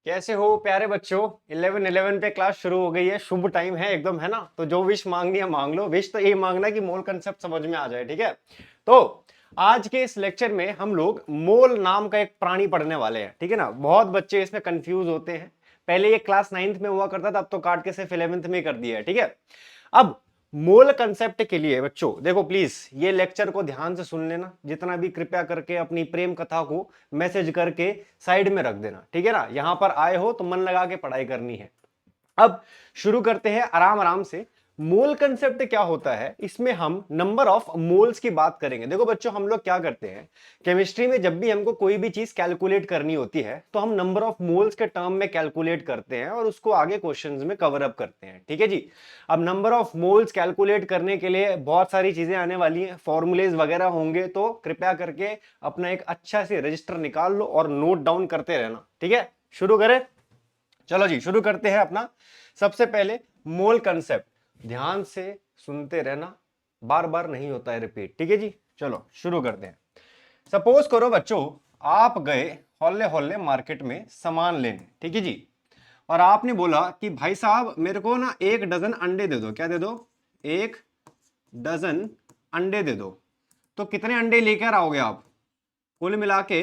कैसे हो प्यारे बच्चों। 11 पे क्लास शुरू हो गई है, शुभ टाइम है एकदम, है ना। तो जो विश मांगनी है मांग लो। विश तो यही मांगना कि मोल कंसेप्ट समझ में आ जाए, ठीक है। तो आज के इस लेक्चर में हम लोग मोल नाम का एक प्राणी पढ़ने वाले हैं, ठीक है ना। बहुत बच्चे इसमें कंफ्यूज होते हैं। पहले ये क्लास 9th में हुआ करता था, अब तो काट के सिर्फ 11th में कर दिया है, ठीक है। अब मोल कंसेप्ट के लिए बच्चों देखो, प्लीज ये लेक्चर को ध्यान से सुन लेना। जितना भी कृपया करके अपनी प्रेम कथा को मैसेज करके साइड में रख देना, ठीक है ना। यहां पर आए हो तो मन लगा के पढ़ाई करनी है। अब शुरू करते हैं आराम आराम से। मोल कंसेप्ट क्या होता है, इसमें हम नंबर ऑफ मोल्स की बात करेंगे। देखो बच्चों, हम लोग क्या करते हैं केमिस्ट्री में, जब भी हमको कोई भी चीज कैलकुलेट करनी होती है तो हम नंबर ऑफ मोल्स के टर्म में कैलकुलेट करते हैं और उसको आगे क्वेश्चंस में कवर अप करते हैं, ठीक है जी। अब नंबर ऑफ मोल्स कैलकुलेट करने के लिए बहुत सारी चीजें आने वाली हैं, फॉर्मूलेज वगैरह होंगे, तो कृपया करके अपना एक अच्छा से रजिस्टर निकाल लो और नोट डाउन करते रहना, ठीक है। शुरू करें, चलो जी शुरू करते हैं अपना। सबसे पहले मोल कंसेप्ट, ध्यान से सुनते रहना, बार बार नहीं होता है रिपीट, ठीक है जी। चलो शुरू करते हैं। सपोज करो बच्चों, आप गए हौले हौले मार्केट में सामान लेने, ठीक है जी। और आपने बोला कि भाई साहब मेरे को ना 1 डजन अंडे दे दो। क्या दे दो? 1 डजन अंडे दे दो। तो कितने अंडे लेकर आओगे आप? कुल मिला के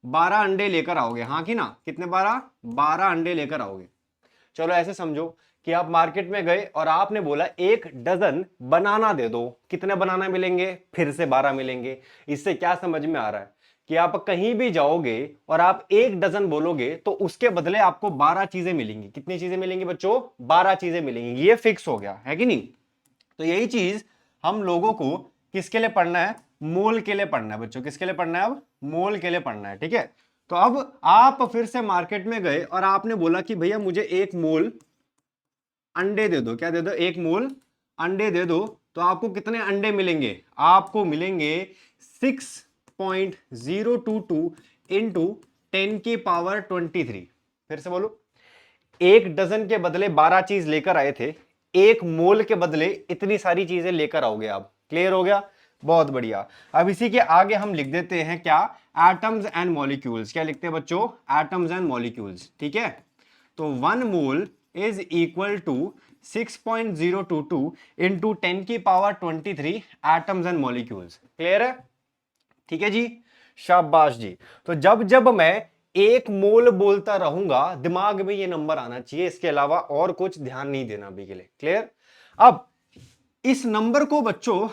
12 अंडे लेकर आओगे, हाँ कि ना। कितने? 12 अंडे लेकर आओगे। चलो ऐसे समझो कि आप मार्केट में गए और आपने बोला 1 डजन बनाना दे दो। कितने बनाना मिलेंगे? फिर से 12 मिलेंगे। इससे क्या समझ में आ रहा है कि आप कहीं भी जाओगे और आप 1 डजन बोलोगे तो उसके बदले आपको 12 चीजें मिलेंगी। कितनी चीजें मिलेंगी बच्चों? 12 चीजें मिलेंगी। ये फिक्स हो गया है कि नहीं। तो यही चीज हम लोगों को किसके लिए पढ़ना है? मोल के लिए पढ़ना है बच्चों। किसके लिए पढ़ना है? अब मोल के लिए पढ़ना है, ठीक है। तो अब आप फिर से मार्केट में गए और आपने बोला कि भैया मुझे 1 मोल अंडे दे दो। क्या दे दो? 1 मोल अंडे दे दो। तो आपको कितने अंडे मिलेंगे? आपको मिलेंगे 6.022 इंटू 10⁻23। फिर से बोलो, 1 डजन के बदले 12 चीज लेकर आए थे, 1 मोल के बदले इतनी सारी चीजें लेकर आओगे आप। क्लियर हो गया? बहुत बढ़िया। अब इसी के आगे हम लिख देते हैं क्या? Atoms and molecules. क्या लिखते हैं बच्चों? एटम्स एंड मॉलिक्यूल्स, ठीक है। तो 1 mole is equal to 6.022 into 10⁻23 atoms and molecules. Clear है? ठीक है जी, शाबाश जी। तो जब जब मैं 1 मोल बोलता रहूंगा दिमाग में ये नंबर आना चाहिए, इसके अलावा और कुछ ध्यान नहीं देना अभी के लिए। क्लियर? अब इस नंबर को बच्चों,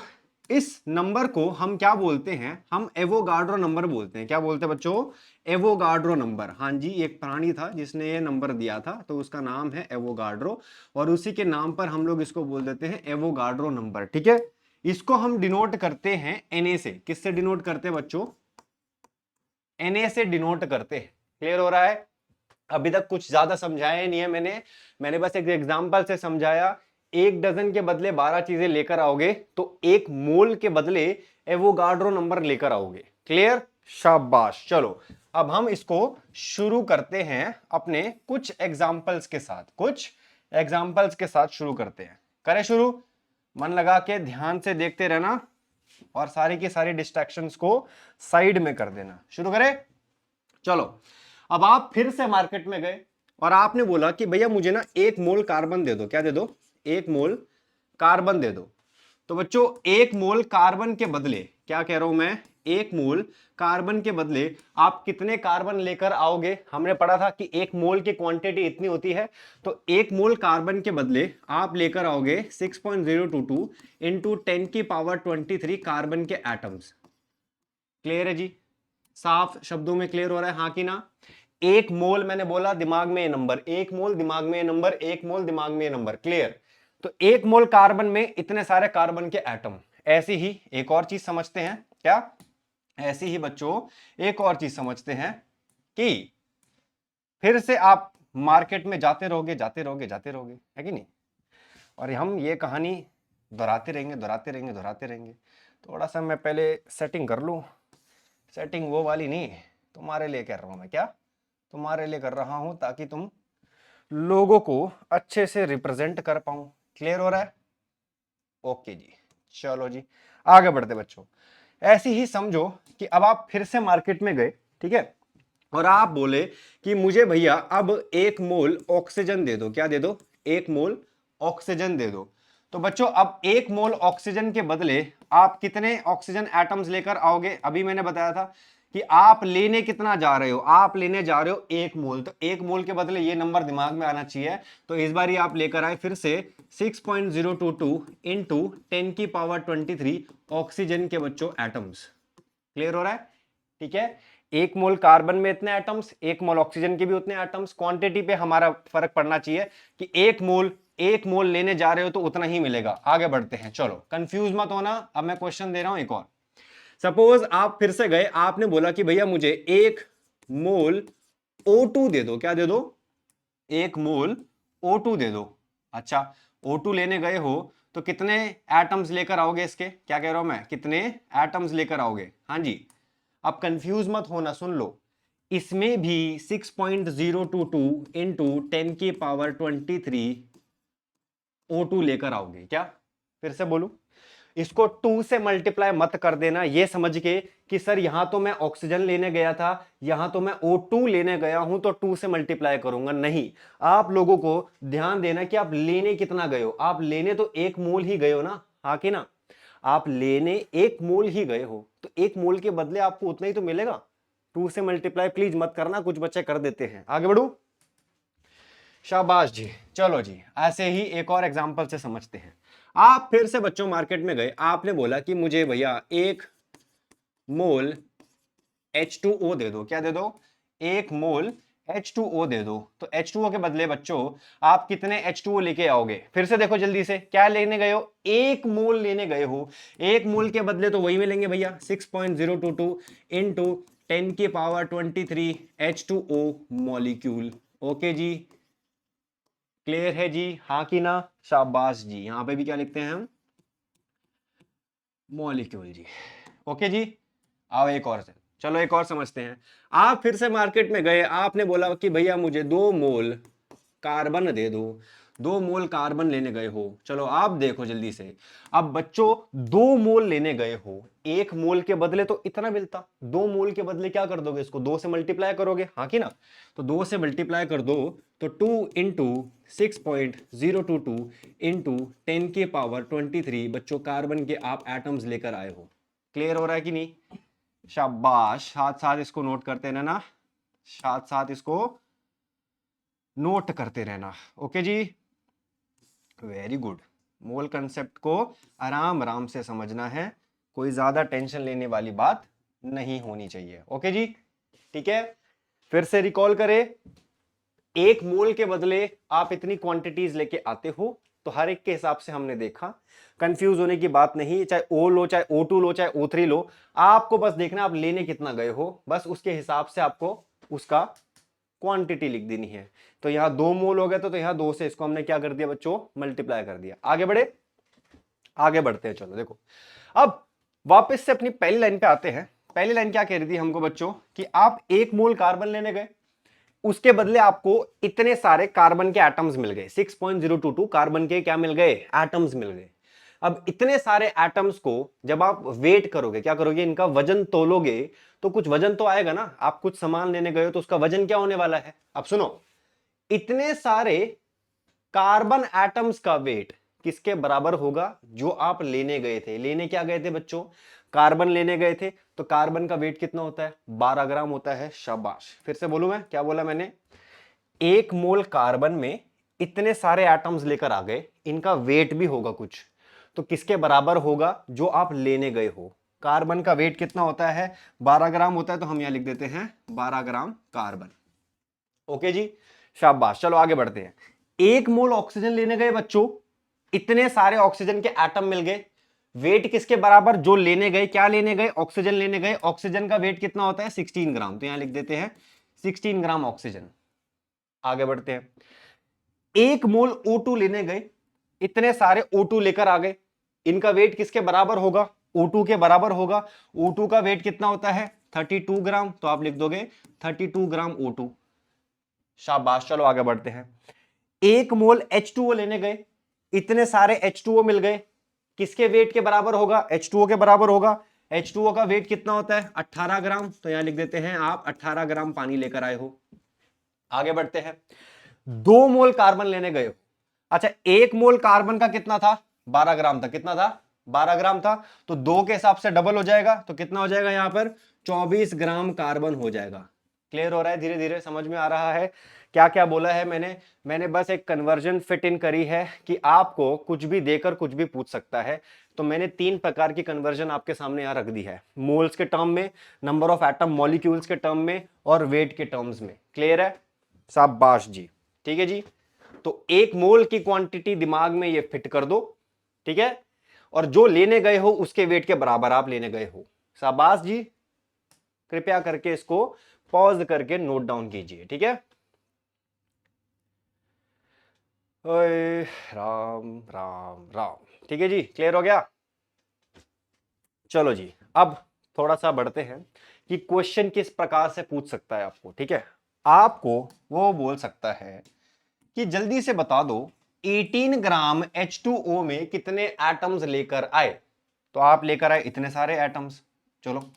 इस नंबर को हम क्या बोलते हैं? हम एवोगाड्रो नंबर बोलते हैं। क्या बोलते हैं बच्चों? Avogadro number. हाँ जी, एक प्राणी था जिसने ये नंबर दिया था, तो उसका नाम है एवोगाड्रो, और उसी के नाम पर हम लोग इसको बोल देते हैं एवोगाड्रो नंबर, ठीक है। इसको हम डिनोट करते हैं Na से। किससे डिनोट करते हैं बच्चों? Na से डिनोट करते हैं। क्लियर हो रहा है? अभी तक कुछ ज्यादा समझाया नहीं है मैंने बस एक एग्जांपल से समझाया। 1 डजन के बदले 12 चीजें लेकर आओगे तो 1 मोल के बदले एवोगाड्रो नंबर लेकर आओगे। क्लियर? शाबाश। चलो अब हम इसको शुरू करते हैं अपने कुछ एग्जांपल्स के साथ। कुछ एग्जांपल्स के साथ शुरू करते हैं। करें शुरू? मन लगा के ध्यान से देखते रहना और सारी की सारी डिस्ट्रैक्शंस को साइड में कर देना। शुरू करें? चलो, अब आप फिर से मार्केट में गए और आपने बोला कि भैया मुझे ना 1 मोल कार्बन दे दो। क्या दे दो? 1 मोल कार्बन दे दो। तो बच्चों 1 मोल कार्बन के बदले, क्या कह रहा हूं मैं? 1 मोल कार्बन के बदले आप कितने कार्बन लेकर आओगे? हमने पढ़ा था कि 1 मोल की क्वांटिटी इतनी होती है। तो 1 मोल कार्बन के बदले आप लेकर आओगे 6.022 इंटू 10⁻23 कार्बन के एटम्स। क्लियर है जी? साफ शब्दों में क्लियर हो रहा है, हाँ कि ना? 1 मोल मैंने बोला, दिमाग में ये नंबर। 1 मोल दिमाग में ये नंबर। 1 मोल दिमाग में ये नंबर। क्लियर? तो 1 मोल कार्बन में इतने सारे कार्बन के एटम। ऐसी ही एक और चीज समझते हैं। क्या? ऐसी ही बच्चों एक और चीज समझते हैं कि फिर से आप मार्केट में जाते रहोगे, जाते रहोगे, जाते रहोगे, है कि नहीं। और हम ये कहानी दोहराते रहेंगे, दोहराते रहेंगे, दोहराते रहेंगे। थोड़ा सा मैं पहले सेटिंग कर लूं। सेटिंग वो वाली नहीं, तुम्हारे लिए कर रहा हूं मैं। क्या? तुम्हारे लिए कर रहा हूं ताकि तुम लोगों को अच्छे से रिप्रेजेंट कर पाऊं। क्लियर हो रहा है? ओके जी, चलो जी आगे बढ़ते बच्चों। ऐसी ही समझो कि अब आप फिर से मार्केट में गए, ठीक है। और आप बोले कि मुझे भैया अब 1 मोल ऑक्सीजन दे दो, क्या दे दो, 1 मोल ऑक्सीजन दे दो। तो बच्चों अब 1 मोल ऑक्सीजन के बदले आप कितने ऑक्सीजन एटम्स लेकर आओगे? अभी मैंने बताया था कि आप लेने कितना जा रहे हो, आप लेने जा रहे हो 1 मोल, तो 1 मोल के बदले ये नंबर दिमाग में आना चाहिए। तो इस बार आप लेकर आए फिर से 6.022 इंटू 10 की पावर 23 ऑक्सीजन के बच्चों एटम्स। क्लियर हो रहा है? ठीक है, 1 मोल कार्बन में इतने एटम्स, 1 मोल ऑक्सीजन के भी उतने एटम्स। क्वांटिटी पे हमारा फर्क पड़ना चाहिए कि 1 मोल लेने जा रहे हो तो उतना ही मिलेगा। आगे बढ़ते हैं, चलो कंफ्यूज मत होना। अब मैं क्वेश्चन दे रहा हूं एक और। सपोज आप फिर से गए, आपने बोला कि भैया मुझे 1 मोल O2 दे दो, क्या दे दो, 1 मोल O2 दे दो। अच्छा, O2 लेने गए हो तो कितने एटम्स लेकर आओगे इसके? क्या कह रहा हूं मैं, कितने एटम्स लेकर आओगे? हाँ जी, अब कंफ्यूज मत होना, सुन लो। इसमें भी 6.022 इंटू 10 की पावर 23 O2 लेकर आओगे क्या? फिर से बोलूं, इसको 2 से मल्टीप्लाई मत कर देना ये समझ के कि सर यहां तो मैं ऑक्सीजन लेने गया था, यहां तो मैं O2 लेने गया हूं तो 2 से मल्टीप्लाई करूंगा, नहीं। आप लोगों को ध्यान देना कि आप लेने कितना गए हो। आप लेने तो 1 मोल ही गए हो ना, हाँ कि ना? आप लेने 1 मोल ही गए हो तो 1 मोल के बदले आपको उतना ही तो मिलेगा। 2 से मल्टीप्लाई प्लीज मत करना, कुछ बच्चे कर देते हैं। आगे बढ़ू, शाबाश जी। चलो जी, ऐसे ही एक और एग्जांपल से समझते हैं। आप फिर से बच्चों मार्केट में गए, आपने बोला कि मुझे भैया 1 मोल H2O दे दो, क्या दे दो, 1 मोल H2O दे दो। तो H2O के बदले बच्चों आप कितने H2O लेके आओगे? फिर से देखो जल्दी से, क्या लेने गए हो, 1 मोल लेने गए हो। 1 मोल के बदले तो वही मिलेंगे भैया, 6.022 इंटू 10 की पावर 23 H2O मॉलिक्यूल। ओके जी, क्लियर है जी, हाँ कि ना? शाबाश जी, यहां पे भी क्या लिखते हैं हम, मॉलिक्यूल जी। ओके जी, आओ एक और से, चलो एक और समझते हैं। आप फिर से मार्केट में गए, आपने बोला कि भैया मुझे 2 मोल कार्बन दे दो। 2 मोल कार्बन लेने गए हो। चलो आप देखो जल्दी से, अब बच्चों 2 मोल लेने गए हो, 1 मोल के बदले तो इतना मिलता, 2 मोल के बदले क्या कर दोगे, इसको 2 से मल्टीप्लाई करोगे, हाँ कि ना? तो 2 से मल्टीप्लाई कर दो तो 2 इंटू 6.022 इंटू 10 की पावर 23 बच्चों कार्बन के आप एटम्स लेकर आए हो। क्लियर हो रहा है कि नहीं? शाबाश, साथ साथ इसको नोट करते रहना, साथ साथ इसको नोट करते रहना। ओके जी, वेरी गुड। मोल कंसेप्ट को आराम आराम से समझना है, कोई ज्यादा टेंशन लेने वाली बात नहीं होनी चाहिए। ओके जी, ठीक है। फिर से रिकॉल करें, 1 मोल के बदले आप इतनी क्वांटिटीज लेके आते हो तो हर एक के हिसाब से हमने देखा, कंफ्यूज होने की बात नहीं। चाहे O लो, चाहे O2 लो, चाहे O3 लो, आपको बस देखना आप लेने कितना गए हो, बस उसके हिसाब से आपको उसका क्वांटिटी लिख देनी है। तो यहां 2 मोल हो गए तो यहां 2 से इसको हमने क्या कर दिया बच्चों, मल्टीप्लाई कर दिया। आगे बढ़े, आगे बढ़ते हैं। चलो देखो, अब वापस से अपनी पहली लाइन पे आते हैं। पहली लाइन क्या कह रही थी हमको बच्चों कि आप 1 मोल कार्बन लेने गए, उसके बदले आपको इतने सारे कार्बन के एटम्स मिल गए, 6.022 कार्बन के क्या मिल गए, एटम्स मिल गए। अब इतने सारे एटम्स को जब आप वेट करोगे, क्या करोगे, इनका वजन तोलोगे तो कुछ वजन तो आएगा ना। आप कुछ सामान लेने गए हो तो उसका वजन क्या होने वाला है? अब सुनो, इतने सारे कार्बन एटम्स का वेट किसके बराबर होगा? जो आप लेने गए थे। लेने क्या गए थे बच्चों? कार्बन लेने गए थे। तो कार्बन का वेट कितना होता है? 12 ग्राम होता है। शाबाश, फिर से बोलूं मैं, क्या बोला मैंने? 1 मोल कार्बन में इतने सारे एटम्स लेकर आ गए, इनका वेट भी होगा कुछ, तो किसके बराबर होगा? जो आप लेने गए हो। कार्बन का वेट कितना होता है? 12 ग्राम होता है, तो हम यहां लिख देते हैं 12 ग्राम कार्बन। ओके जी, शाबाश। चलो आगे बढ़ते हैं। 1 मोल ऑक्सीजन लेने गए बच्चों, इतने सारे ऑक्सीजन के एटम मिल गए, वेट किसके बराबर? जो लेने गए, क्या लेने गए? ऑक्सीजन लेने गए। ऑक्सीजन का वेट कितना होता है? 16 ग्राम, तो यहां लिख देते हैं 16 ग्राम ऑक्सीजन। आगे बढ़ते हैं, 1 मोल O2 लेने गए, इतने सारे O2 लेकर आ गए, इनका वेट किसके बराबर होगा? O2 के बराबर होगा। O2 का वेट कितना होता है? 32 ग्राम, तो आप लिख दोगे 32 ग्राम O2। शाबाश, चलो आगे बढ़ते हैं। 1 मोल H2O लेने गए, इतने सारे H2O मिल गए, किसके वेट के बराबर होगा? H2O के बराबर होगा। H2O का वेट कितना होता है 18 ग्राम, तो यहां लिख देते हैं आप 18 ग्राम पानी लेकर आए हो। आगे बढ़ते हैं, 2 मोल कार्बन लेने गए हो। अच्छा, 1 मोल कार्बन का कितना था 12 ग्राम था, कितना था 12 ग्राम था, तो 2 के हिसाब से डबल हो जाएगा, तो कितना हो जाएगा यहां पर 24 ग्राम कार्बन हो जाएगा। क्लियर हो रहा है, धीरे धीरे समझ में आ रहा है क्या क्या बोला है मैंने बस एक कन्वर्जन फिट इन करी है कि आपको कुछ भी देकर कुछ भी पूछ सकता है, तो मैंने 3 प्रकार की कन्वर्जन आपके सामने यहां रख दी है, मोल्स के टर्म में, नंबर ऑफ एटम मॉलिक्यूल्स के टर्म में और वेट के टर्म्स में। क्लियर है, शाबाश जी, ठीक है जी। तो 1 मोल की क्वांटिटी दिमाग में ये फिट कर दो, ठीक है, और जो लेने गए हो उसके वेट के बराबर आप लेने गए हो। शाबाश जी, कृपया करके इसको पॉज करके नोट डाउन कीजिए, ठीक है। ओए राम राम राम, ठीक है जी, क्लियर हो गया। चलो जी, अब थोड़ा सा बढ़ते हैं कि क्वेश्चन किस प्रकार से पूछ सकता है आपको, ठीक है। आपको वो बोल सकता है कि जल्दी से बता दो 18 ग्राम H2O में कितने एटम्स लेकर आए, तो आप लेकर आए इतने सारे एटम्स। चलो,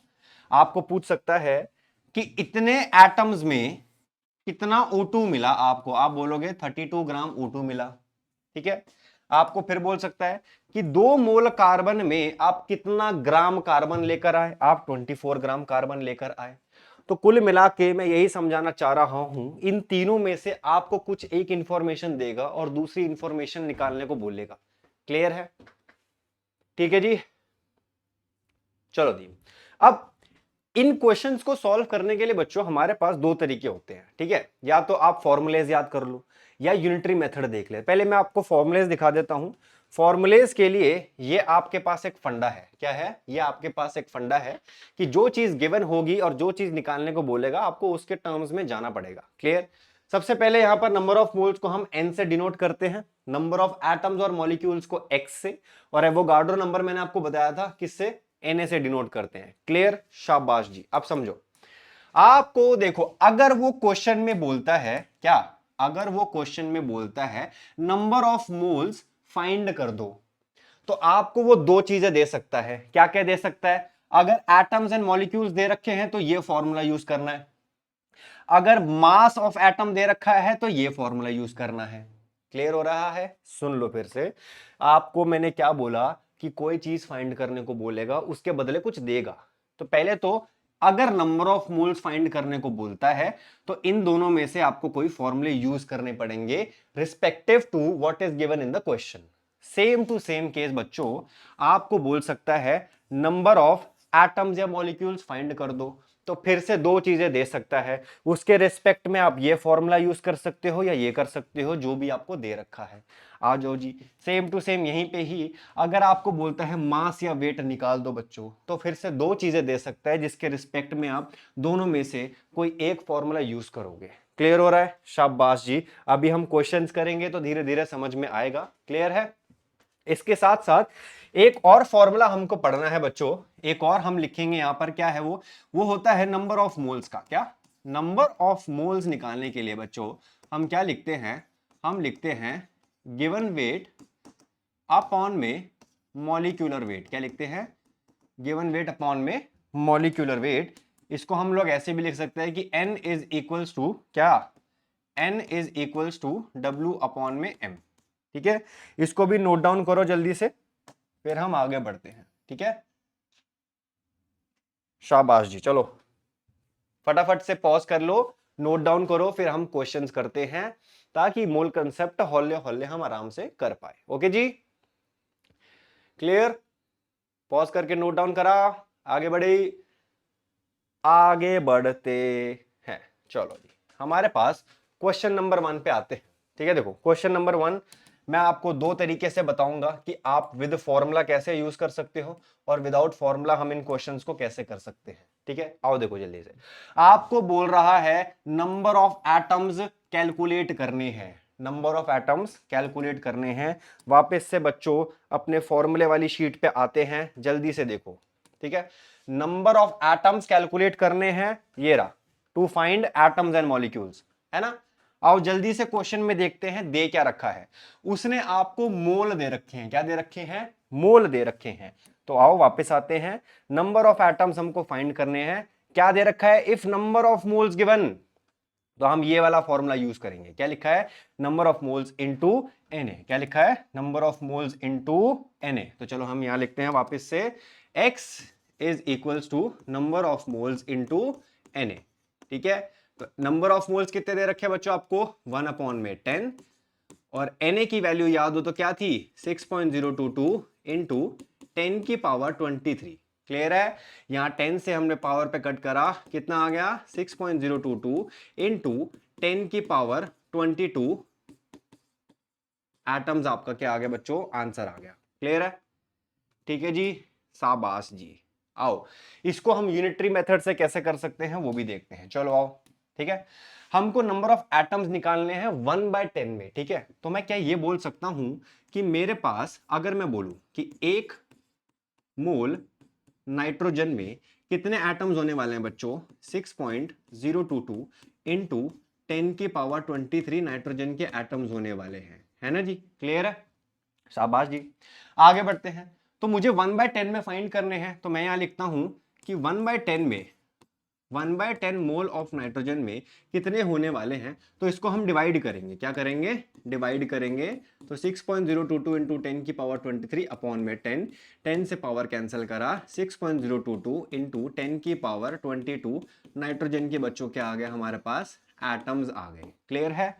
आपको पूछ सकता है कि इतने एटम्स में कितना O2 मिला आपको, आप बोलोगे 32 ग्राम O2 मिला, ठीक है। आपको फिर बोल सकता है कि 2 मोल कार्बन में आप कितना ग्राम कार्बन लेकर आए, आप 24 ग्राम कार्बन लेकर आए। तो कुल मिला के मैं यही समझाना चाह रहा हूं, इन तीनों में से आपको कुछ एक इंफॉर्मेशन देगा और दूसरी इंफॉर्मेशन निकालने को बोलेगा। क्लियर है, ठीक है जी। चलो दी, अब इन क्वेश्चंस को सॉल्व करने के लिए बच्चों हमारे पास 2 तरीके होते हैं, ठीक है। या तो आप फॉर्मुलेज याद कर लो या यूनिटरी मेथड देख ले। पहले मैं आपको फॉर्मुलेज दिखा देता हूं। फॉर्मुलेज के लिए ये आपके पास एक फंडा है, क्या है, ये आपके पास एक फंडा है कि जो चीज गिवन होगी और जो चीज निकालने को बोलेगा आपको उसके टर्म्स में जाना पड़ेगा। क्लियर। सबसे पहले यहां पर नंबर ऑफ मोल्स को हम n से डिनोट करते हैं, नंबर ऑफ एटम्स और मॉलिक्यूल्स को x से, और एवोगाड्रो नंबर मैंने आपको बताया था किससे, Na से डिनोट करते हैं। क्लियर, शाबाश जी। अब समझो, आपको देखो अगर वो क्वेश्चन में बोलता है क्या, अगर वो क्वेश्चन में बोलता है नंबर ऑफ मोल्स फाइंड कर दो, तो आपको वो 2 चीजें दे सकता है। क्या क्या दे सकता है, अगर एटम्स एंड मॉलिक्यूल्स दे रखे हैं तो ये फॉर्मूला यूज करना है, अगर मास ऑफ एटम दे रखा है तो ये फॉर्मूला यूज करना है। क्लियर हो रहा है, सुन लो फिर से। आपको मैंने क्या बोला कि कोई चीज फाइंड करने को बोलेगा उसके बदले कुछ देगा, तो पहले तो अगर नंबर ऑफ मोल्स फाइंड करने को बोलता है तो इन दोनों में से आपको कोई फॉर्मूले यूज करने पड़ेंगे respective to what is given in the question. Same to same case बच्चों, आपको बोल सकता है नंबर ऑफ एटम्स या मॉलिक्यूल्स फाइंड कर दो, तो फिर से 2 चीजें दे सकता है, उसके रिस्पेक्ट में आप ये फॉर्मूला यूज कर सकते हो या ये कर सकते हो, जो भी आपको दे रखा है। आ जाओ जी, सेम टू सेम यहीं पे ही अगर आपको बोलता है मास या वेट निकाल दो बच्चों, तो फिर से 2 चीजें दे सकता है जिसके रिस्पेक्ट में आप दोनों में से कोई एक फॉर्मूला यूज करोगे। क्लियर हो रहा है, शाबाश जी। अभी हम क्वेश्चंस करेंगे तो धीरे धीरे समझ में आएगा। क्लियर है। इसके साथ साथ एक और फॉर्मूला हमको पढ़ना है बच्चों, एक और हम लिखेंगे यहां पर, क्या है वो होता है नंबर ऑफ मोल्स का। क्या, नंबर ऑफ मोल्स निकालने के लिए बच्चों हम क्या लिखते हैं, हम लिखते हैं गिवन वेट अपॉन में मॉलिक्यूलर वेट। क्या लिखते हैं, गिवन वेट अपॉन में मॉलिक्यूलर वेट। इसको हम लोग ऐसे भी लिख सकते हैं कि n इज इक्वल्स टू क्या, n is equals to w upon में m। ठीक है, इसको भी नोट डाउन करो जल्दी से, फिर हम आगे बढ़ते हैं। ठीक है, शाबाश जी। चलो फटाफट से पॉज कर लो, नोट डाउन करो, फिर हम क्वेश्चंस करते हैं ताकि मूल कंसेप्ट हौले हौले हम आराम से कर पाए। ओके जी, क्लियर। पॉज करके नोट डाउन करा, आगे बढ़े, आगे बढ़ते हैं। चलो जी, हमारे पास क्वेश्चन नंबर 1 पे आते हैं। ठीक है, देखो क्वेश्चन नंबर 1 मैं आपको 2 तरीके से बताऊंगा कि आप विद फॉर्मूला कैसे यूज कर सकते हो और विदाउट फॉर्मूला हम इन क्वेश्चंस को कैसे कर सकते हैं। ठीक है, आओ देखो जल्दी से। आपको बोल रहा है नंबर ऑफ एटम्स कैलकुलेट करने हैं, नंबर ऑफ एटम्स कैलकुलेट करने हैं। वापस से बच्चों अपने फॉर्मूले वाली शीट पे आते हैं, जल्दी से देखो। ठीक है, नंबर ऑफ एटम्स कैलकुलेट करने हैं, ये रहा, to find atoms and molecules, है ना। आओ जल्दी से क्वेश्चन में देखते हैं दे क्या रखा है। उसने आपको मोल दे रखे हैं, क्या दे रखे हैं, मोल दे रखे हैं। तो आओ वापस आते हैं, नंबर ऑफ एटम्स हमको फाइंड करने हैं। क्या दे रखा है, if number of moles given, तो हम ये वाला फॉर्मूला यूज करेंगे। क्या लिखा है, number of moles into Na। क्या लिखा है, number of moles into Na। तो चलो हम यहां लिखते हैं वापस से, x is equals to number of moles into Na। ठीक है, तो नंबर ऑफ मोल्स कितने दे रखे हैं बच्चों आपको, 1/10, और Na की वैल्यू याद हो तो क्या थी, 6.022 इंटू 10 की पावर 23। क्लियर है, यहां 10 से हमने पावर पे कट करा, कितना आ गया, 6.022 इंटू 10 की पावर 22 एटम्स, आपका क्या आ गया बच्चों, आंसर आ गया। क्लियर है, ठीक है जी, शाबाश जी। आओ इसको हम यूनिटरी मेथड से कैसे कर सकते हैं वो भी देखते हैं, चलो आओ। ठीक है, हमको नंबर ऑफ एटम्स निकालने हैं 1/10 में। ठीक है, तो मैं क्या ये बोल सकता हूं कि मेरे पास, अगर मैं बोलूं कि 1 मोल नाइट्रोजन में कितने एटम्स होने वाले हैं बच्चों, 6.022 इंटू 10 की पावर 23 नाइट्रोजन के एटम्स होने वाले हैं, है ना जी। क्लियर है, शाबाश जी। आगे बढ़ते हैं, तो मुझे 1/10 में फाइंड करने हैं, तो मैं यहां लिखता हूं कि 1/10 में 1/10 मोल ऑफ नाइट्रोजन में कितने होने वाले हैं, तो इसको हम डिवाइड करेंगे। क्या करेंगे, डिवाइड करेंगे। तो 6.022 इंटू 10 की पावर 23 अपॉन में 10, 10 से पावर कैंसिल करा, 6.022 इंटू 10 की पावर 22 नाइट्रोजन के बच्चों क्या आ गया हमारे पास, एटम्स आ गए। क्लियर है,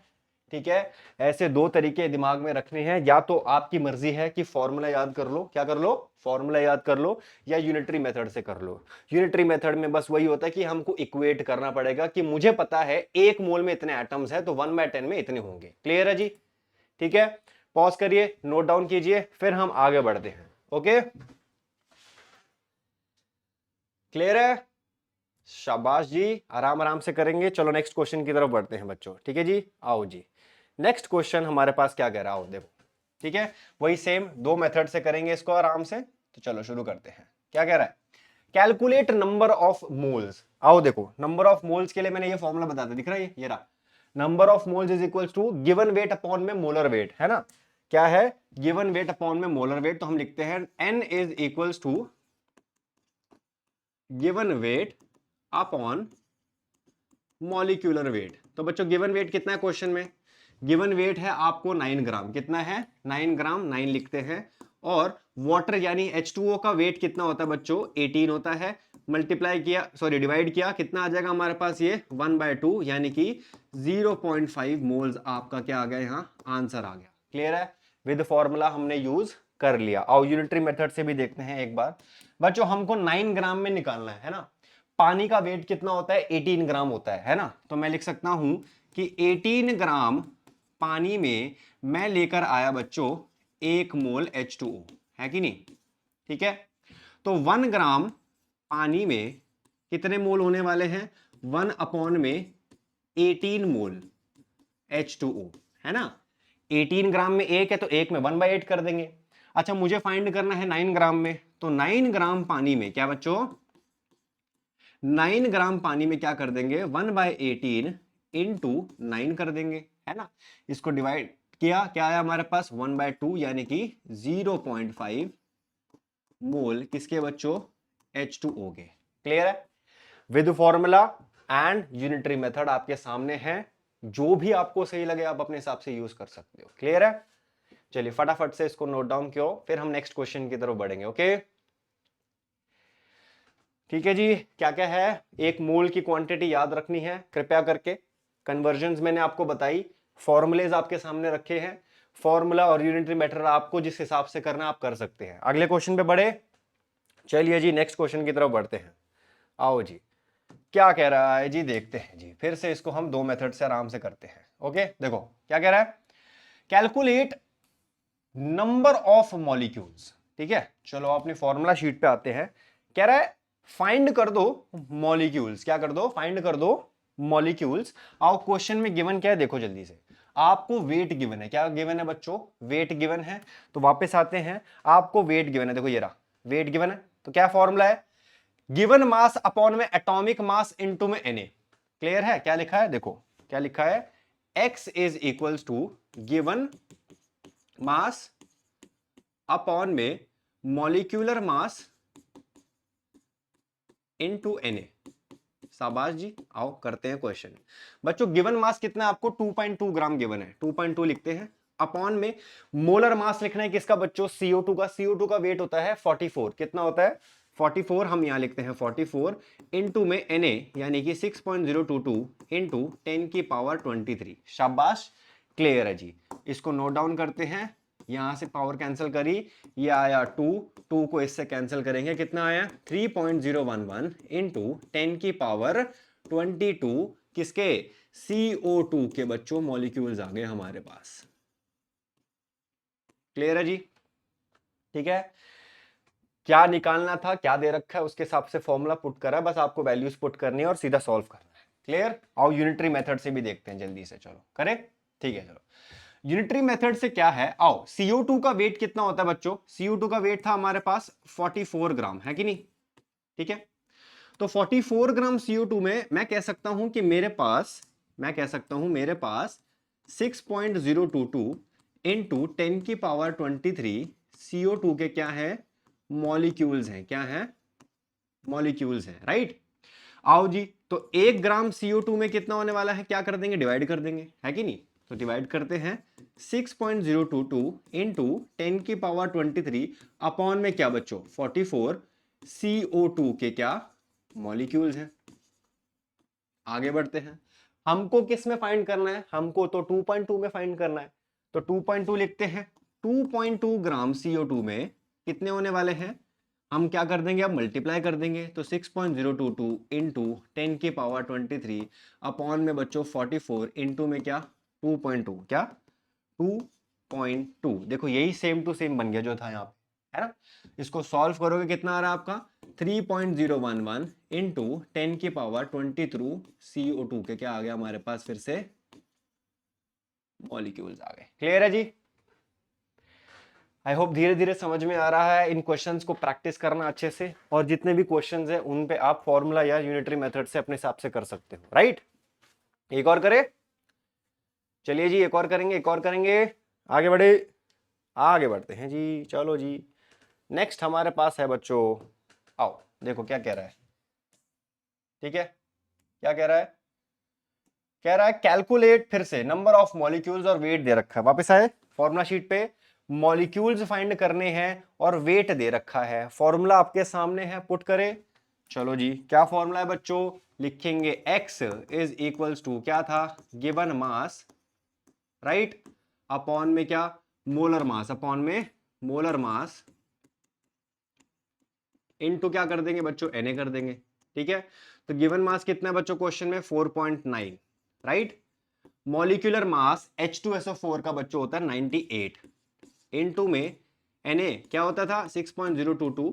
ठीक है। ऐसे दो तरीके दिमाग में रखने हैं, या तो आपकी मर्जी है कि फॉर्मूला याद कर लो, क्या कर लो, फॉर्मूला याद कर लो, या यूनिटरी मेथड से कर लो। यूनिटरी मेथड में बस वही होता है कि हमको इक्वेट करना पड़ेगा कि मुझे पता है 1 मोल में इतने एटम्स है, तो 1/10 में इतने होंगे। क्लियर है जी, ठीक है। पॉज करिए, नोट डाउन कीजिए, फिर हम आगे बढ़ते हैं। ओके, क्लियर है, शाबाश जी, आराम आराम से करेंगे। चलो नेक्स्ट क्वेश्चन की तरफ बढ़ते हैं बच्चों। ठीक है जी, आओ जी, नेक्स्ट क्वेश्चन हमारे पास क्या कह रहा हो, देखो। ठीक है, वही सेम दो मेथड से करेंगे इसको आराम से। तो चलो शुरू करते हैं, क्या कह रहा है, कैलकुलेट नंबर ऑफ मोल्स। आओ देखो, नंबर ऑफ मोल्स के लिए मैंने ये फॉर्मूला बता दिया, दिख रहा है ये रहा, number of moles is equal to given weight upon में मोलर वेट, है ना। क्या है, गिवन वेट अपॉन में मोलर वेट, तो हम लिखते हैं n is equals to given weight upon molecular weight. तो बच्चों गिवन वेट कितना है क्वेश्चन में, गिवन वेट है आपको 9 ग्राम, कितना है 9 ग्राम, 9 लिखते हैं। और वाटर यानी H2O का वेट कितना होता है बच्चों, 18 होता है। मल्टीप्लाई किया, सॉरी डिवाइड किया, कितना आ जाएगा हमारे पास, ये 1/2 यानी कि 0.5 मोल्स आपका क्या आ गया, यहाँ आंसर आ गया। क्लियर है, विद फॉर्मूला हमने यूज कर लिया। और यूनिटरी मेथड से भी देखते हैं एक बार बच्चों, हमको 9 ग्राम में निकालना है ना। पानी का वेट कितना होता है, 18 ग्राम होता है ना। तो मैं लिख सकता हूं कि 18 ग्राम पानी में मैं लेकर आया बच्चों 1 मोल H2O, है कि नहीं। ठीक है, तो 1 ग्राम पानी में कितने मोल होने वाले हैं, 1 में 18 मोल H2O, है ना। 18 ग्राम में एक है, तो एक में 1/8 कर देंगे। अच्छा, मुझे फाइंड करना है 9 ग्राम में, तो 9 ग्राम पानी में क्या बच्चों, 9 ग्राम पानी में क्या कर देंगे, 1/18 इंटू 9 कर देंगे, है ना। इसको डिवाइड किया, क्या आया हमारे पास, 1/2 यानी कि 0.5 मोल किसके बच्चों, H2O के। क्लियर है, with formula and unitary method आपके सामने है, जो भी आपको सही लगे आप अपने हिसाब से यूज कर सकते हो। क्लियर है, चलिए फटाफट से इसको नोट डाउन किया, फिर हम नेक्स्ट क्वेश्चन की तरफ बढ़ेंगे। ओके, ठीक है जी, क्या क्या है, एक मोल की क्वांटिटी याद रखनी है कृपया करके। कन्वर्जन मैंने आपको बताई, फॉर्मुलेज आपके सामने रखे हैं, फॉर्मूला और यूनिटरी मेथड आपको जिस हिसाब से करना आप कर सकते हैं। अगले क्वेश्चन पे बढ़े, चलिए जी नेक्स्ट क्वेश्चन की तरफ बढ़ते हैं। आओ जी, क्या कह रहा है जी, देखते हैं जी, फिर से इसको हम दो मेथड से आराम से करते हैं। ओके, देखो क्या कह रहा है, कैलकुलेट नंबर ऑफ मॉलिक्यूल्स। ठीक है, चलो अपनी फॉर्मूला शीट पे आते हैं। कह रहा है फाइंड कर दो मॉलिक्यूल्स, क्या कर दो, फाइंड कर दो मॉलिक्यूल्स। आओ क्वेश्चन में गिवन क्या है, देखो जल्दी से, आपको वेट गिवन है, क्या गिवन है बच्चों, वेट गिवन है। तो वापस आते हैं, आपको वेट गिवन है, देखो ये रहा वेट गिवन है। तो क्या फॉर्मूला है, गिवन मास अपॉन में एटॉमिक मास इनटू में Na। क्लियर है, क्या लिखा है, देखो क्या लिखा है, x is equals to given mass upon में मॉलिक्यूलर मास इनटू Na। शाबाश जी, आओ करते हैं क्वेश्चन। बच्चों गिवन मास कितना है आपको? 2.2 ग्राम गिवन है, 2.2 लिखते हैं। अपॉन में मोलर मास लिखना है किसका बच्चों? CO2 का। CO2 का वेट होता है 44। कितना होता है? 44। हम यहां लिखते हैं 44 इंटू में Na यानी कि 6.022 इंटू 10 की पावर 23। शाबाश, क्लियर है जी। इसको नोट डाउन करते हैं। यहां से पावर कैंसिल करी, ये आया 2 को इससे कैंसिल करेंगे, कितना आया? 3.011 इंटू 10 की पावर 22 किसके? CO2 के बच्चों मॉलिक्यूल्स आ गए हमारे पास। क्लियर है जी? ठीक है, क्या निकालना था, क्या दे रखा है, उसके हिसाब से फॉर्मूला पुट करा है, बस आपको वैल्यूज पुट करनी है और सीधा सॉल्व करना है। क्लियर? और यूनिटरी मेथड से भी देखते हैं जल्दी से, चलो करें। ठीक है, चलो यूनिटरी मेथड से क्या है, आओ। CO2 का वेट कितना होता है बच्चों? CO2 का वेट था हमारे पास 44 ग्राम, है कि नहीं? ठीक है, तो 44 ग्राम CO2 में मैं कह सकता हूं कि मेरे पास 6.022 इंटू 10 की पावर 23 CO2 के क्या है? मॉलिक्यूल्स हैं। क्या है? मॉलिक्यूल्स हैं, राइट। आओ जी, तो 1 ग्राम CO2 में कितना होने वाला है? क्या कर देंगे? डिवाइड कर देंगे, है कि नहीं? तो डिवाइड करते हैं 6.022 इंटू 10 की पावर 23 अपॉन में क्या बच्चों? 44 CO2 के क्या? मॉलिक्यूल्स हैं। आगे बढ़ते हैं। हमको किस में फाइंड करना है? हमको तो 2.2 में फाइंड करना है, तो 2.2 लिखते हैं। 2.2 ग्राम CO2 में कितने होने वाले हैं? हम क्या कर देंगे? अब मल्टीप्लाई कर देंगे, तो 6.022 इंटू 10 की पावर 23 अपॉन में बच्चों 44 इंटू में क्या? 2.2। क्या? 2.2। देखो यही सेम टू सेम बन गया जो था यहाँ पे, है ना? इसको सॉल्व करोगे कितना आ रहा है आपका? 3.011 इंटू 10 की पावर 22 CO2 के क्या आ गया हमारे पास? फिर से मॉलिक्यूल्स आ गए। क्लियर है जी? आई होप धीरे धीरे समझ में आ रहा है। इन क्वेश्चंस को प्रैक्टिस करना अच्छे से, और जितने भी क्वेश्चंस हैं उन पे आप फॉर्मूला या यूनिटरी मेथड से अपने हिसाब से कर सकते हो, राइट। एक और करें? चलिए जी, एक और करेंगे, एक और करेंगे। आगे बढ़े, आगे बढ़ते हैं जी, चलो जी। नेक्स्ट हमारे पास है बच्चों, आओ देखो क्या कह रहा है। ठीक है, क्या कह रहा है? कह रहा है कैलकुलेट, फिर से नंबर ऑफ मॉलिक्यूल्स और वेट दे रखा है। वापस आए फॉर्मूला शीट पे, मॉलिक्यूल्स फाइंड करने हैं और वेट दे रखा है। फॉर्मूला आपके सामने है, पुट करें। चलो जी, क्या फॉर्मूला है बच्चों? लिखेंगे x इज इक्वल्स टू, क्या था? गिवन मास, राइट, अपॉन में क्या? मोलर मास, अपॉन में मोलर मास इनटू क्या कर देंगे बच्चों? Na कर देंगे। ठीक है, तो गिवन मास कितना है बच्चों क्वेश्चन में? 4.9, राइट। मॉलिक्यूलर मास H2SO4 का बच्चों होता है 98 इनटू में Na क्या होता था? 6.022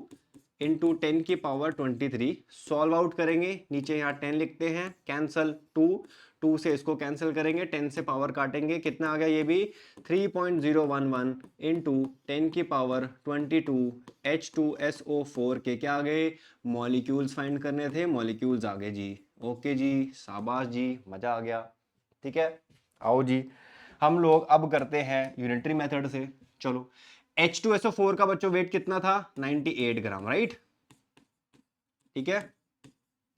इंटू 10 की पावर 23। सॉल्व आउट करेंगे, नीचे यहाँ 10 लिखते हैं, कैंसल 2 से इसको कैंसिल करेंगे, 10 से पावर काटेंगे, कितना आ गया ये भी? 3.011 इंटू 10 की पावर 22 H2SO4 के क्या आ गए? मॉलिक्यूल्स फाइंड करने थे, मॉलिक्यूल्स आ गए जी। ओके जी, शाबाश जी, मजा आ गया। ठीक है, आओ जी, हम लोग अब करते हैं यूनिटरी मेथड से। चलो, H2SO4 का बच्चों वेट कितना था? 98 ग्राम, राइट। ठीक है,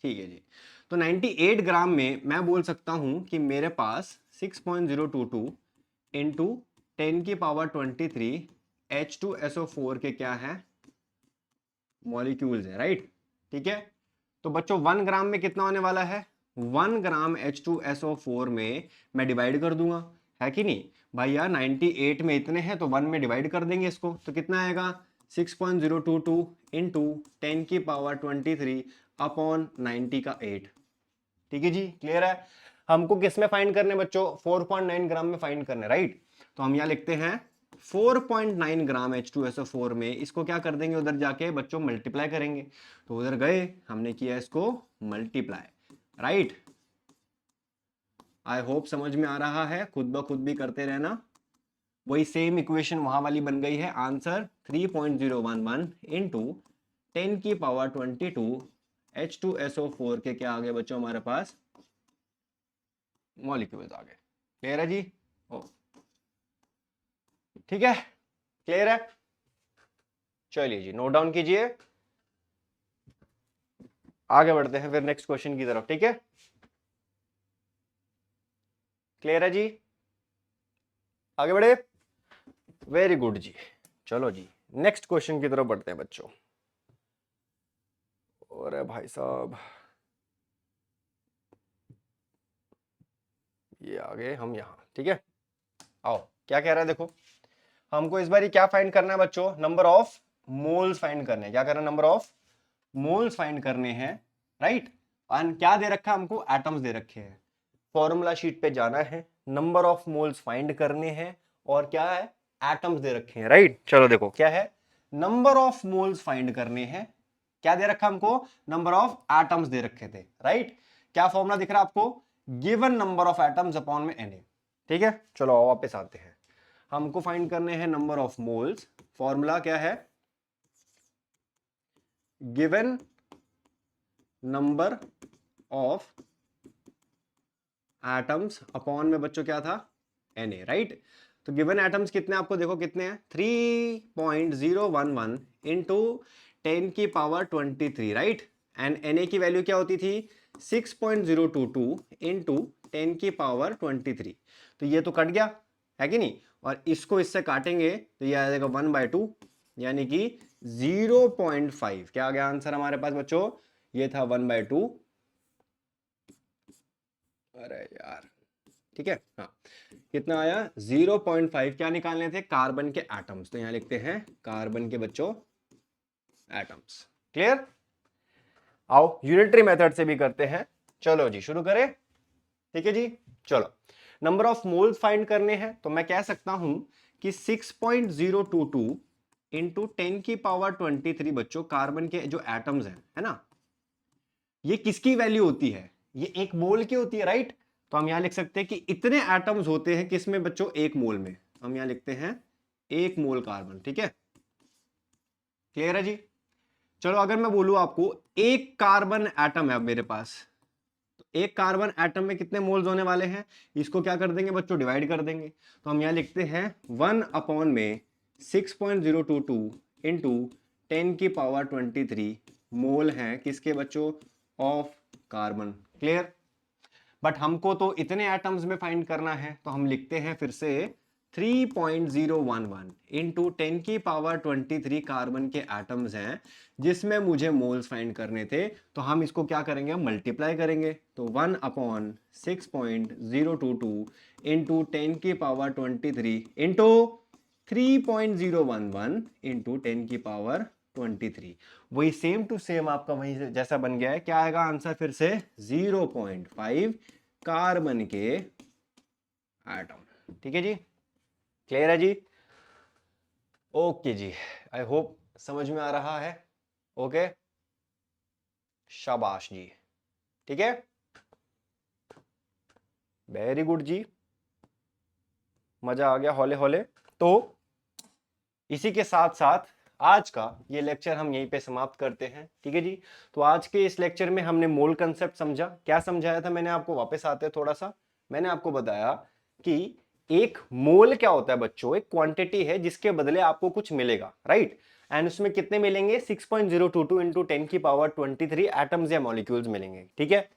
ठीक है जी। तो 98 ग्राम में मैं बोल सकता हूं कि मेरे पास 6.022 इंटू 10 की पावर 23 H2SO4 के क्या है? मॉलिक्यूल्स है, राइट। ठीक है, तो बच्चों 1 ग्राम में कितना होने वाला है? 1 ग्राम H2SO4 में मैं डिवाइड कर दूंगा, है कि नहीं भाई? यार 98 में इतने हैं तो 1 में डिवाइड कर देंगे इसको, तो कितना आएगा? 6.022 इंटू 10 की पावर 23 अपॉन 90 का 8। ठीक है जी, क्लियर है। हमको किस में फाइंड करने बच्चों? 4.9 ग्राम में फाइंड करने, राइट। तो हम यहां लिखते हैं 4.9 ग्राम H2SO4 में, इसको क्या कर देंगे? उधर जाके बच्चों मल्टीप्लाई करेंगे। तो उधर गए, हमने किया इसको मल्टीप्लाई, राइट। आई होप समझ में आ रहा है, खुद ब खुद भी करते रहना। वही सेम इक्वेशन वहां वाली बन गई है। आंसर 3.011 इंटू 10 की पावर 22 H2SO4 के क्या आ गए बच्चों हमारे पास? मॉलिक्यूल्स आ गए। क्लियर है जी? ओ, ठीक है, क्लियर है। चलिए जी, नोट डाउन कीजिए, आगे बढ़ते हैं फिर नेक्स्ट क्वेश्चन की तरफ। ठीक है, क्लियर है जी, आगे बढ़े, वेरी गुड जी। चलो जी, नेक्स्ट क्वेश्चन की तरफ बढ़ते हैं बच्चों। अरे भाई साहब, ये आ गए हम यहाँ। ठीक है, आओ, क्या कह रहा है देखो, हमको इस बार क्या फाइंड करना है बच्चों, नंबर ऑफ मोल्स फाइंड करने हैं। क्या करना है, नंबर ऑफ मोल्स फाइंड करने हैं, राइट। और क्या दे रखा है हमको, एटम्स दे रखे हैं। फॉर्मूला शीट पे जाना है, नंबर ऑफ मोल्स फाइंड करने हैं, और क्या है, एटम्स दे रखे हैं, राइट। चलो देखो क्या है, नंबर ऑफ मोल्स फाइंड करने हैं, क्या दे रखा हमको, नंबर ऑफ एटम्स दे रखे थे, राइट। क्या फॉर्मूला दिख रहा है आपको, given number of atoms upon में Na। ठीक है, चलो वापस आते हैं, हमको फाइंड करने हैं नंबर ऑफ मोल्स। फॉर्मूला क्या है, given number of atoms upon में बच्चों क्या था, Na, राइट। तो गिवन एटम्स कितने आपको देखो कितने हैं, 3.011 इंटू 10 की पावर 23, राइट। एंड Na की वैल्यू क्या होती थी, 6.022 इंटू 10 की पावर 23। तो ये तो कट गया है कि नहीं, और इसको इससे काटेंगे तो ये आ जाएगा 1/2, यानी कि 0.5। क्या आ गया आंसर हमारे पास बच्चों, ये था 1/2। अरे यार, ठीक है, हाँ, कितना आया, 0.5। क्या निकालने थे, कार्बन के एटम्स। तो यहां लिखते हैं कार्बन के बच्चों एटम्स। क्लियर, आओ यूनिटरी मेथड से भी करते हैं। चलो जी शुरू करें, ठीक है जी। चलो, नंबर ऑफ मोल्स फाइंड करने हैं, तो मैं कह सकता हूं कि 6.022 इंटू 10 की पावर 23 बच्चों कार्बन के जो एटम्स हैं, है ना, ये किसकी वैल्यू होती है, ये एक मोल की होती है, राइट। तो हम यहां लिख सकते हैं कि इतने एटम्स होते हैं किसमें बच्चों, एक मोल में। हम यहां लिखते हैं 1 मोल कार्बन। ठीक है, क्लियर है जी। चलो, अगर मैं बोलूं आपको एक कार्बन एटम है अब मेरे पास, तो एक कार्बन एटम में कितने मोल्स होने वाले हैं, इसको क्या कर देंगे बच्चों, डिवाइड कर देंगे। तो हम यहां लिखते हैं 1/6.022 इंटू 10 की पावर 23 मोल हैं किसके बच्चों, ऑफ कार्बन। क्लियर, बट हमको तो इतने एटम्स में फाइंड करना है, तो हम लिखते हैं फिर से 3.011 इंटू 10 की पावर 23 कार्बन के एटम्स हैं जिसमें मुझे मोल्स फाइंड करने थे। तो हम इसको क्या करेंगे, मल्टीप्लाई करेंगे। तो 1/6.022 इंटू 10 की पावर 23 इंटू 3.011 इंटू 10 की पावर 23। वही सेम टू सेम आपका वही जैसा बन गया है। क्या आएगा आंसर फिर से, 0.5 कार्बन के एटम। ठीक है जी, क्लियर है जी, ओके जी, आई होप समझ में आ रहा है। ओके, शाबाश जी, ठीक है, वेरी गुड जी, मजा आ गया हौले हौले। तो इसी के साथ साथ आज का ये लेक्चर हम यहीं पे समाप्त करते हैं। ठीक है जी, तो आज के इस लेक्चर में हमने मोल कंसेप्ट समझा। क्या समझाया था मैंने आपको, वापस आते हैं थोड़ा सा। मैंने आपको बताया कि एक मोल क्या होता है बच्चों, एक क्वांटिटी है जिसके बदले आपको कुछ मिलेगा, राइट। एंड उसमें कितने मिलेंगे, 6.022 इंटू 10 की पावर 23 एटम्स या मॉलिक्यूल्स मिलेंगे। ठीक है,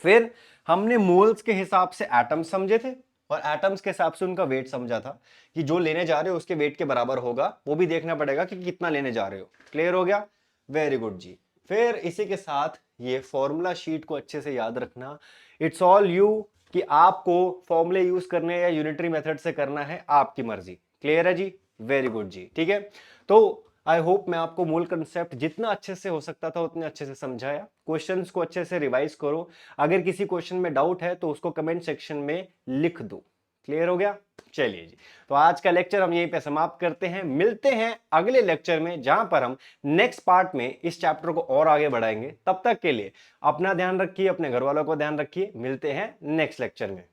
फिर हमने मोल्स के हिसाब से एटम्स समझे थे, और एटम्स के हिसाब से उनका वेट समझा था कि जो लेने जा रहे हो उसके वेट के बराबर होगा। वो भी देखना पड़ेगा कि कितना लेने जा रहे हो। क्लियर हो गया, वेरी गुड जी। फिर इसी के साथ ये फॉर्मूला शीट को अच्छे से याद रखना। इट्स ऑल यू कि आपको फॉर्मूले यूज करने या यूनिटरी मेथड से करना है, आपकी मर्जी। क्लियर है जी, वेरी गुड जी, ठीक है। तो आई होप मैं आपको मूल कंसेप्ट जितना अच्छे से हो सकता था उतने अच्छे से समझाया। क्वेश्चंस को अच्छे से रिवाइज करो, अगर किसी क्वेश्चन में डाउट है तो उसको कमेंट सेक्शन में लिख दो। क्लियर हो गया, चलिए जी, तो आज का लेक्चर हम यहीं पे समाप्त करते हैं। मिलते हैं अगले लेक्चर में जहां पर हम नेक्स्ट पार्ट में इस चैप्टर को और आगे बढ़ाएंगे। तब तक के लिए अपना ध्यान रखिए, अपने घर वालों को ध्यान रखिए। मिलते हैं नेक्स्ट लेक्चर में।